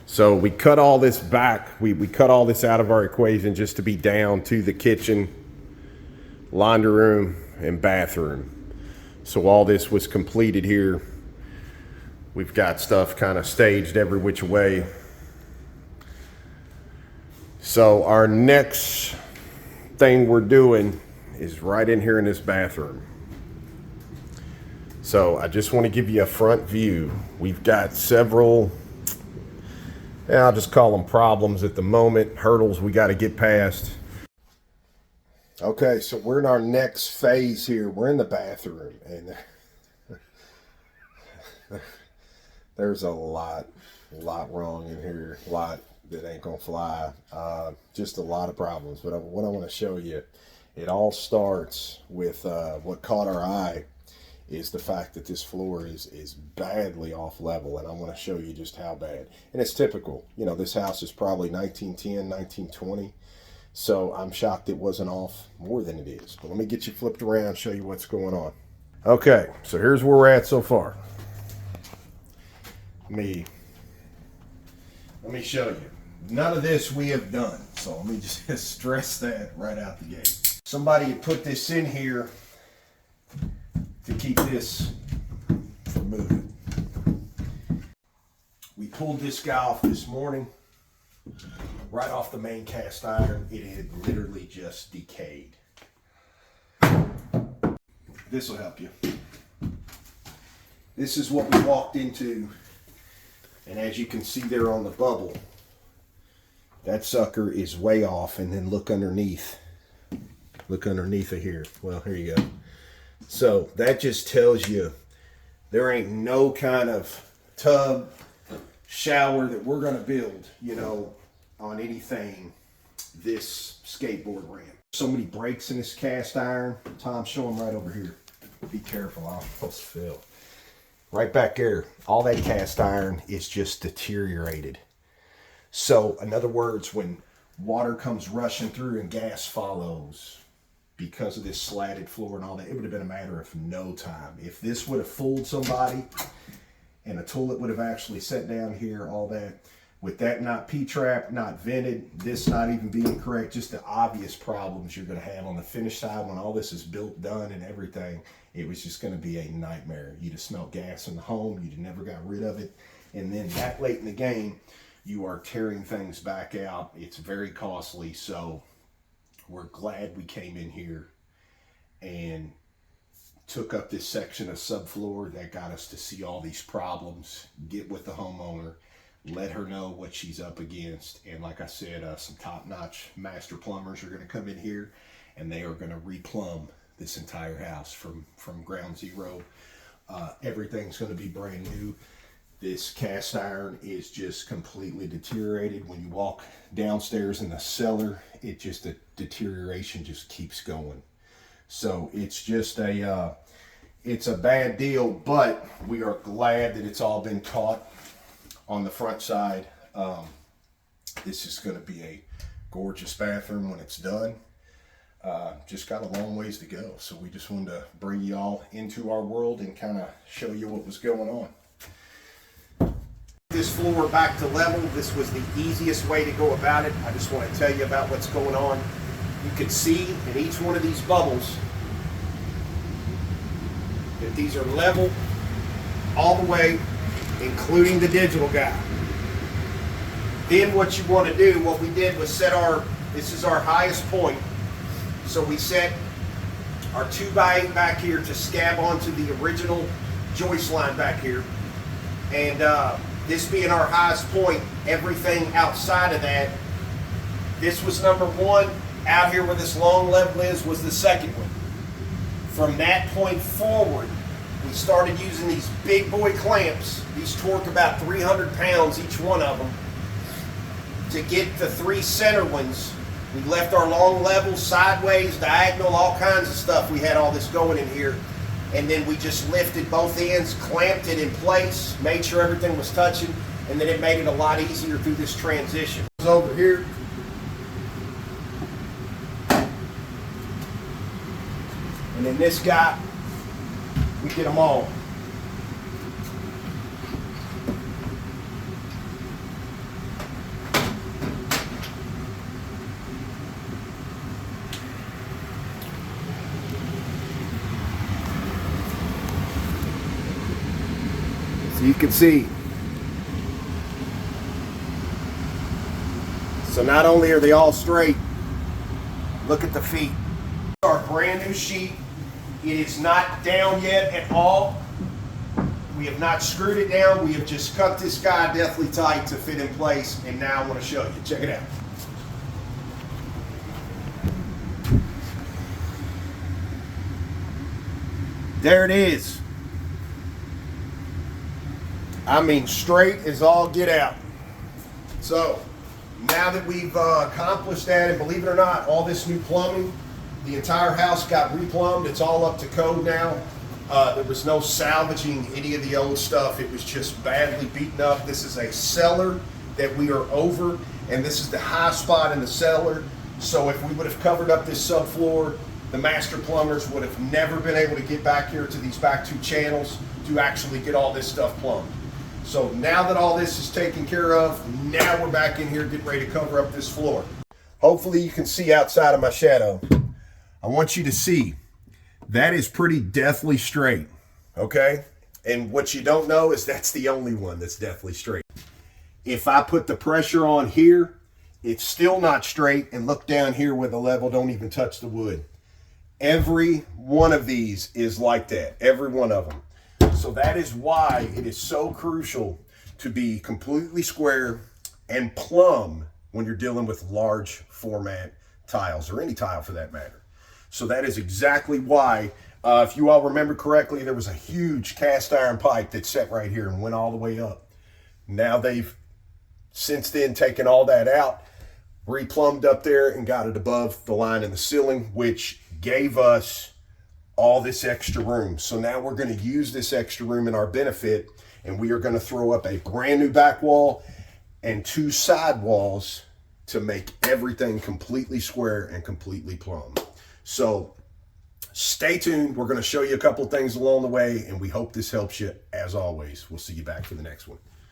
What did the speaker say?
So we cut all this back. We cut all this out of our equation just to be down to the kitchen, laundry room, and bathroom. So all this was completed here. We've got stuff kind of staged every which way. So our next thing we're doing is right in here in this bathroom. So I just want to give you a front view. We've got several, I'll just call them problems at the moment, hurdles we got to get past. Okay, so we're in our next phase here. We're in the bathroom, and there's a lot wrong in here, a lot that ain't gonna fly. Just a lot of problems. But what I want to show you, it all starts with what caught our eye is the fact that this floor is badly off level, and I want to show you just how bad. And it's typical. You know, this house is probably 1910, 1920, so I'm shocked it wasn't off more than it is. But let me get you flipped around, show you what's going on. Okay, so here's where we're at so far. Let me show you. None of this we have done, so let me just stress that right out the gate. Somebody had put this in here to keep this from moving. We pulled this guy off this morning, right off the main cast iron. It had literally just decayed. This will help you. This is what we walked into, and as you can see there on the bubble, that sucker is way off. And then look underneath. Look underneath of here. Well, here you go. So that just tells you there ain't no kind of tub, shower that we're going to build, you know, on anything this skateboard ramp. So many breaks in this cast iron. Tom, show them right over here. Be careful, I almost fell. Right back there, all that cast iron is just deteriorated. So in other words, when water comes rushing through and gas follows, because of this slatted floor and all that, it would have been a matter of no time. If this would have fooled somebody and a toilet would have actually set down here, all that, with that not P-trap, not vented, this not even being correct, just the obvious problems you're going to have on the finished side when all this is built, done, and everything, it was just going to be a nightmare. You'd have smelled gas in the home, you'd have never got rid of it, and then that late in the game, you are tearing things back out. It's very costly, so we're glad we came in here and took up this section of subfloor that got us to see all these problems, get with the homeowner, let her know what she's up against. And like I said, some top-notch master plumbers are going to come in here, and they are going to replumb this entire house from ground zero. Everything's going to be brand new. This cast iron is just completely deteriorated. When you walk downstairs in the cellar, it just, the deterioration just keeps going. So it's just it's a bad deal, but we are glad that it's all been caught on the front side. This is going to be a gorgeous bathroom when it's done. Just got a long ways to go. So we just wanted to bring you all into our world and kind of show you what was going on. This floor back to level. This was the easiest way to go about it. I just want to tell you about what's going on. You can see in each one of these bubbles that these are level all the way, including the digital guy. Then what you want to do, what we did was set this is our highest point. So we set our 2x8 back here to scab onto the original joist line back here. And this being our highest point, everything outside of that, this was number one. Out here where this long level is was the second one. From that point forward, we started using these big boy clamps. These torque about 300 pounds each one of them. To get the three center ones, we left our long level sideways, diagonal, all kinds of stuff. We had all this going in here. And then we just lifted both ends, clamped it in place, made sure everything was touching, and then it made it a lot easier through this transition. Over here. And then this guy, we get them all. you can see. So not only are they all straight, look at the feet. Our brand new sheet. It is not down yet at all. We have not screwed it down. We have just cut this guy deathly tight to fit in place. And now I want to show you. Check it out. There it is. I mean, straight as all get out. So now that we've accomplished that, and believe it or not, all this new plumbing, the entire house got replumbed. It's all up to code now. There was no salvaging any of the old stuff. It was just badly beaten up. This is a cellar that we are over, and this is the high spot in the cellar. So if we would have covered up this subfloor, the master plumbers would have never been able to get back here to these back two channels to actually get all this stuff plumbed. So now that all this is taken care of, now we're back in here getting ready to cover up this floor. Hopefully you can see outside of my shadow. I want you to see that is pretty deathly straight, okay? And what you don't know is that's the only one that's deathly straight. If I put the pressure on here, it's still not straight, and look down here where the level don't even touch the wood. Every one of these is like that, every one of them. So that is why it is so crucial to be completely square and plumb when you're dealing with large format tiles, or any tile for that matter. So that is exactly why, if you all remember correctly, there was a huge cast iron pipe that sat right here and went all the way up. Now they've since then taken all that out, replumbed up there, and got it above the line in the ceiling, which gave us all this extra room. So now we're going to use this extra room in our benefit, and we are going to throw up a brand new back wall and two side walls to make everything completely square and completely plumb. So stay tuned. We're going to show you a couple things along the way, and we hope this helps you. As always, we'll see you back for the next one.